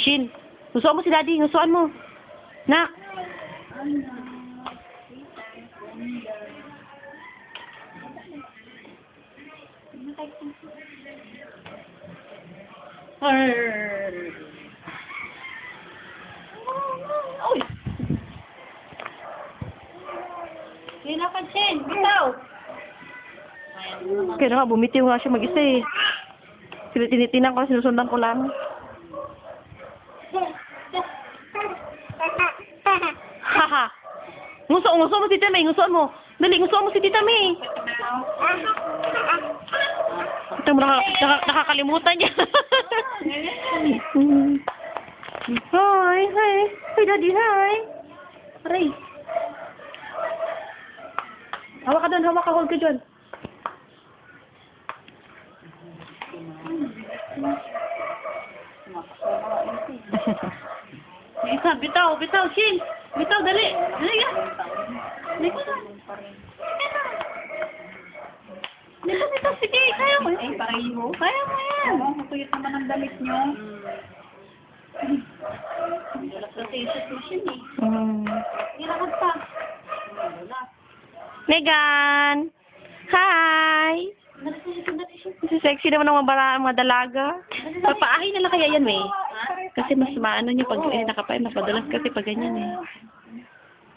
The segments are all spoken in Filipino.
Shin, ngusuan mo si Daddy. Ngusuan mo. Nak. Uy! Sino ka, Shin? Bitaw! Kaya nga, bumitiw nga siya mag-isa eh. Tinitinan ko, sinusundan ko lang. Haha. Nguso mo si Tita May. Ngusuan mo. Dali, ngusuan mo si Tita May. Ito mo, nakakalimutan niya. Hi. Hi, Daddy, hi. Aray. Hawak ka doon, hold ka dyan. Isa, bitaw, Shin! Bitaw, dali! Dali ka! Dito, sige, kaya mo. Ay, pareho. Kaya mo yan. Oo, matuyot naman ang damit nyo. Wala sa t-shirt mo, Shin eh. Ilakad pa. Megan! Hi! Kasi sexy naman ang mga dalaga. Papaahin na lang kaya yan, May. Kasi mas maano niya pag nakapay, mas madalas kasi pag ganyan eh.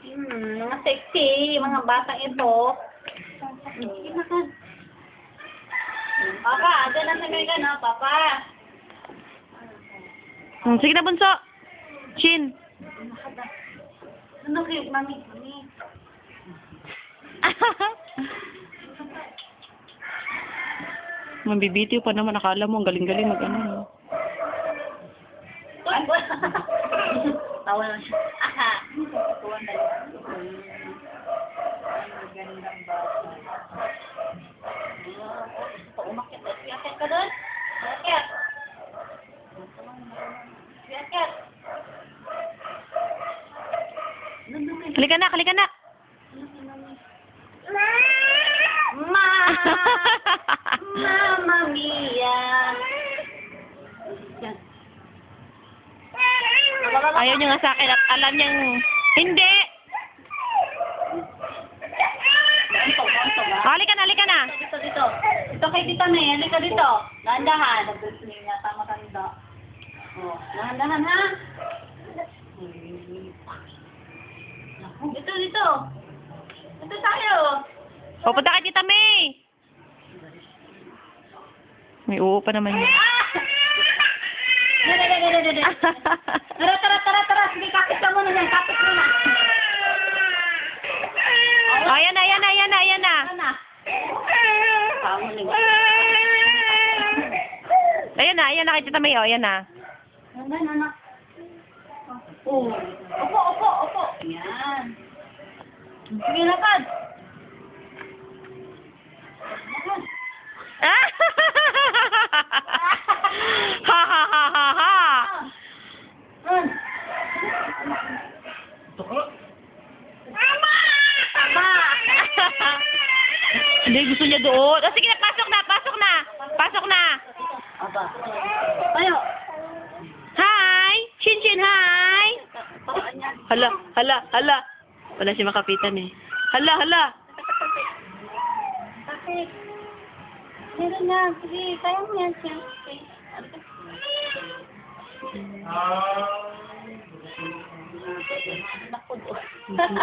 Mga sexy, mga batang ito. Ilakad. Papa, dyan na sa Megan, no? Papa. Sige na, bunso. Shin. Ano kayo, mami? Mambibitiw pa naman. Akala mo, ang galing-galing mag-ano. Tawa lang siya. Aha! Tawa na lang. Magandang bata. Umakit. Umakit ka doon? Umakit. Umakit. Halika na. Mama Mia. Ayaw niya nga sa akin at alam niyang hindi. Halika na. Dito. Dito kay Tita May. Halika dito. Dahan-dahan. Tama tanda. Oh, dahan-dahan ha. Dito. Dito tayo. Pupunta kay Tita May. May uho pa naman yun. Tara. Sige, kapit ka muna yan. Kapit mo na. Ayan na. Ayan na kay Tita May. Ayan na. Anak. Opo. Yan. Sige, lakad. Ha. Tama. Hindi, gusto niya doon. Sige na, pasok na. Aba. Tayo. Hi! Shin, hi! Hala. Wala siya makapitan eh. Hala. Bakit? Meron na. Sige, kaya mo yan siya.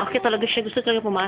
Okay talaga siya. Gusto talaga pumasok.